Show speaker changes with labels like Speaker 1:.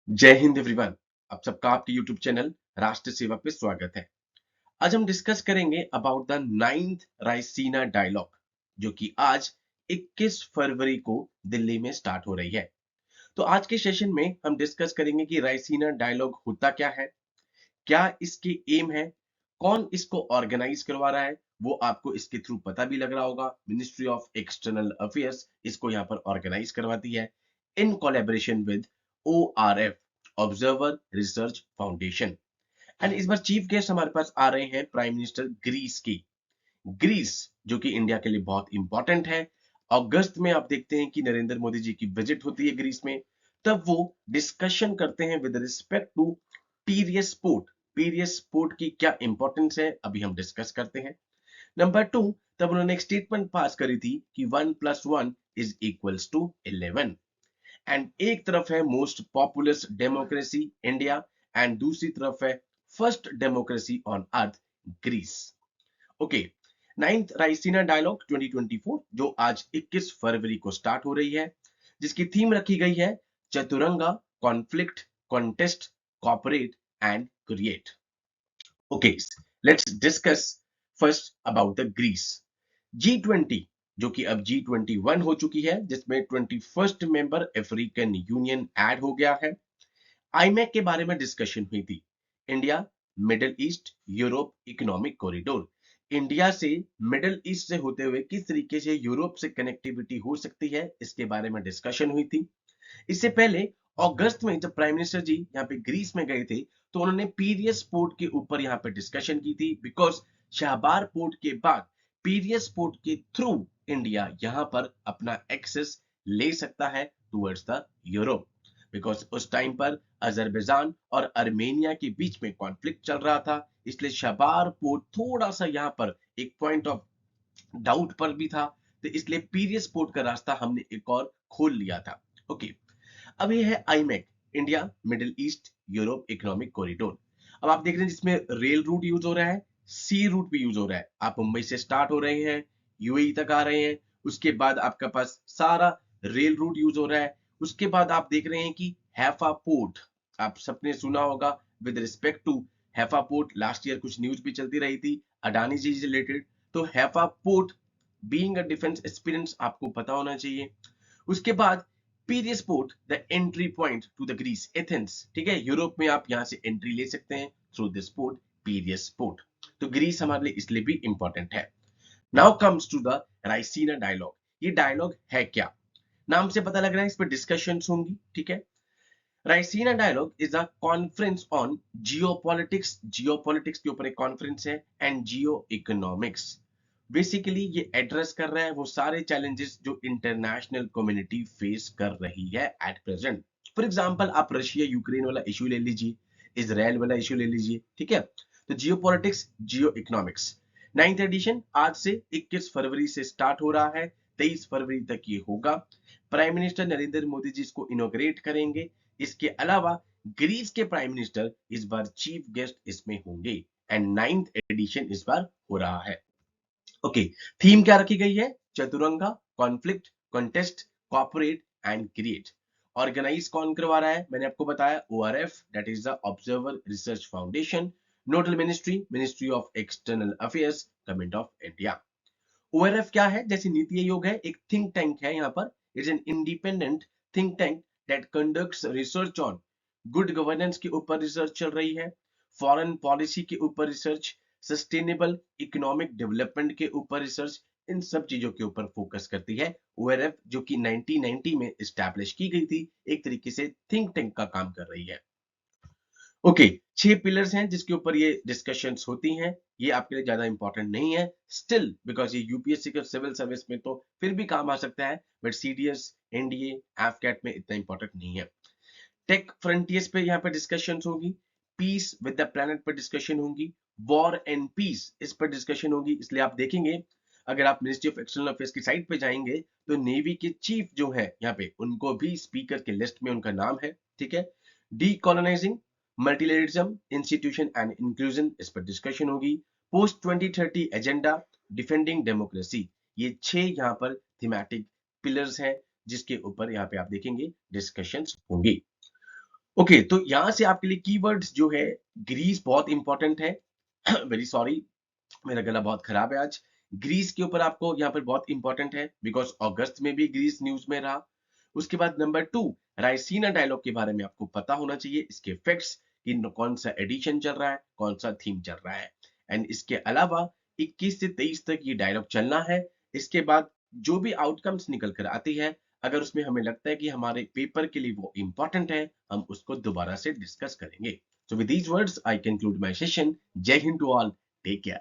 Speaker 1: जय हिंद एवरीवन। आप सबका आपके YouTube चैनल राष्ट्र सेवा पे स्वागत है। आज हम डिस्कस करेंगे about the ninth Raisina dialogue जो कि आज 21 फरवरी को दिल्ली में स्टार्ट हो रही है। तो आज के सेशन में हम डिस्कस करेंगे कि रायसीना डायलॉग होता क्या है, क्या इसके एम है, कौन इसको ऑर्गेनाइज करवा रहा है। वो आपको इसके थ्रू पता भी लग रहा होगा, मिनिस्ट्री ऑफ एक्सटर्नल अफेयर्स इसको यहाँ पर ऑर्गेनाइज करवाती है in collaboration with ORF, observer research foundation. And इस बार चीफ गेस्ट हमारे पास आ रहे हैं प्राइम मिनिस्टर ग्रीस की। ग्रीस जो कि इंडिया के लिए बहुत इंपॉर्टेंट है। अगस्त में आप देखते हैं कि नरेंद्र मोदी जी की विजिट होती है ग्रीस में। तब वो डिस्कशन करते हैं with respect to Piraeus port. Piraeus port की क्या इंपॉर्टेंस है अभी हम डिस्कस करते हैं। नंबर टू, तब उन्होंने एक स्टेटमेंट पास करी थी कि 1+1 इज इक्वल्स टू 11। एंड एक तरफ है most populous democracy India and दूसरी तरफ है first democracy on earth Greece. Okay, ninth Raisina dialogue 2024 जो आज 21 फरवरी को स्टार्ट हो रही है, जिसकी थीम रखी गई है Chaturanga, conflict, contest, cooperate and create. Okay, let's discuss first about the Greece. G20 जो कि अब G21 हो चुकी है, जिसमें 21st member African union add हो गया है। आईमैक के बारे में डिस्कशन हुई थी। India middle east Europe economic corridor. India से मिडिल ईस्ट से होते हुए किस तरीके से यूरोप से कनेक्टिविटी हो सकती है, इसके बारे में डिस्कशन हुई थी। इससे पहले अगस्त में जब प्राइम मिनिस्टर जी यहाँ पे ग्रीस में गए थे, तो उन्होंने पीरियस पोर्ट के ऊपर यहाँ पे डिस्कशन की थी, बिकॉज शाहबार पोर्ट के बाद पीरियस पोर्ट के थ्रू इंडिया यहाँ पर अपना एक्सेस ले सकता है टुवर्ड्स द यूरोप। बिकॉज उस टाइम पर अजरबैजान और अर्मेनिया के बीच में कॉन्फ्लिक्ट चल रहा था, इसलिए शाहबार पोर्ट थोड़ा सा यहाँ पर एक पॉइंट ऑफ डाउट पर भी था। तो इसलिए पीरियस पोर्ट का रास्ता हमने एक और खोल लिया था। ओके, अब ये है iMac, India middle east Europe economic corridor. अब आप देख रहे हैं जिसमें रेल रूट यूज हो रहा है, सी रूट भी यूज हो रहा है। आप मुंबई से स्टार्ट हो रहे हैं, यूएई तक आ रहे हैं, उसके बाद आपका पास सारा रेल रूट यूज हो रहा है। उसके बाद आप देख रहे हैं कि हैफा पोर्ट, आप सबने सुना होगा with respect to Haifa port, last year कुछ न्यूज भी चलती रही थी अडानी जी से रिलेटेड। तो Haifa port being a defence experience आपको पता होना चाहिए। उसके बाद Piraeus port the entry point to the Greece Athens, ठीक है, यूरोप में आप यहां से एंट्री ले सकते हैं through this port Piraeus port. तो ग्रीस हमारे लिए इसलिए भी इंपॉर्टेंट है। Now comes to the Raisina dialogue. ये डायलॉग है क्या, नाम से पता लग रहा है इस पर डिस्कशंस होंगी, ठीक है। Raisina dialogue is a conference on geopolitics, geopolitics के ऊपर एक कॉन्फ्रेंस है, एंड जियो इकोनॉमिक्स। बेसिकली ये एड्रेस कर रहा है वो सारे चैलेंजेस जो इंटरनेशनल कम्युनिटी फेस कर रही है एट प्रेजेंट। फॉर एग्जांपल आप रशिया यूक्रेन वाला इश्यू ले लीजिए, इजराइल वाला इश्यू ले लीजिए, ठीक है। तो जियोपॉलिटिक्स, जियो इकोनॉमिक्स, नाइन्थ एडिशन आज से 21 फरवरी से स्टार्ट हो रहा है, 23 फरवरी तक ये होगा। प्राइम मिनिस्टर नरेंद्र मोदी जी इसको इनॉग्रेट करेंगे। इसके अलावा ग्रीस के प्राइम मिनिस्टर इस बार चीफ गेस्ट इसमें होंगे, एंड नाइन्थ एडिशन इस बार हो रहा है। ओके, थीम क्या रखी गई है, Chaturanga, conflict, contest, cooperate and create. Organise कौन करवा रहा है, मैंने आपको बताया ORF, that is the observer research foundation. Nodal ministry ministry of external affairs government of India. ORF क्या है, जैसे नीति आयोग है, एक थिंक टैंक है यहाँ पर। It's an independent think tank that conducts research on good governance के ऊपर रिसर्च चल रही है, फॉरेन पॉलिसी के ऊपर रिसर्च, सस्टेनेबल इकोनॉमिक डेवलपमेंट के ऊपर रिसर्च, इन सब चीजों के ऊपर फोकस करती है ORF, जो कि 1990 में एस्टैब्लिश की गई थी, एक तरीके से थिंक टैंक का काम कर रही है। ओके, 6 पिलर्स हैं जिसके ऊपर ये डिस्कशंस होती हैं। ये आपके लिए ज्यादा इंपॉर्टेंट नहीं है स्टिल, बिकॉज ये यूपीएससी के सिविल सर्विस में तो फिर भी काम आ सकता है, बट सीडीएस, एनडीए, एफकैट में इतना इंपॉर्टेंट नहीं है। टेक फ्रंटियर्स पे यहाँ पे डिस्कशंस होगी, पीस विद द प्लेनेट पर डिस्कशन होगी, वॉर एंड पीस इस पर डिस्कशन होगी। इसलिए आप देखेंगे, अगर आप मिनिस्ट्री ऑफ एक्सटर्नल अफेयर्स की साइट पे जाएंगे, तो नेवी के चीफ जो है यहाँ पे, उनको भी स्पीकर के लिस्ट में उनका नाम है, ठीक है। डीकोलोनाइजिंग, मल्टीलेटरिज्म, इंस्टीट्यूशन एंड इंक्लूजन, इस पर डिस्कशन होगी। पोस्ट 2030 एजेंडा, डिफेंडिंग डेमोक्रेसी, ये 6 यहाँ पर थीमेटिक पिलर्स हैं जिसके ऊपर यहाँ पे आप देखेंगे डिस्कशंस होंगी। ओके, तो यहां से आपके लिए कीवर्ड्स जो है, ग्रीस बहुत इंपॉर्टेंट है। वेरी सॉरी, मेरा गला बहुत खराब है आज। ग्रीस के ऊपर आपको यहाँ पर बहुत इंपॉर्टेंट है, बिकॉज अगस्त में भी ग्रीस न्यूज में रहा। उसके बाद नंबर 2, रायसीना डायलॉग के बारे में आपको पता होना चाहिए, इसके इफेक्ट्स, कि कौन सा एडिशन चल रहा है, कौन सा थीम चल रहा है। एंड इसके अलावा 21 से 23 तक ये डायलॉग चलना है। इसके बाद जो भी आउटकम्स निकल कर आती है, अगर उसमें हमें लगता है कि हमारे पेपर के लिए वो इंपॉर्टेंट है, हम उसको दोबारा से डिस्कस करेंगे। So with these words, I conclude my session. Jai Hind to all. Take care.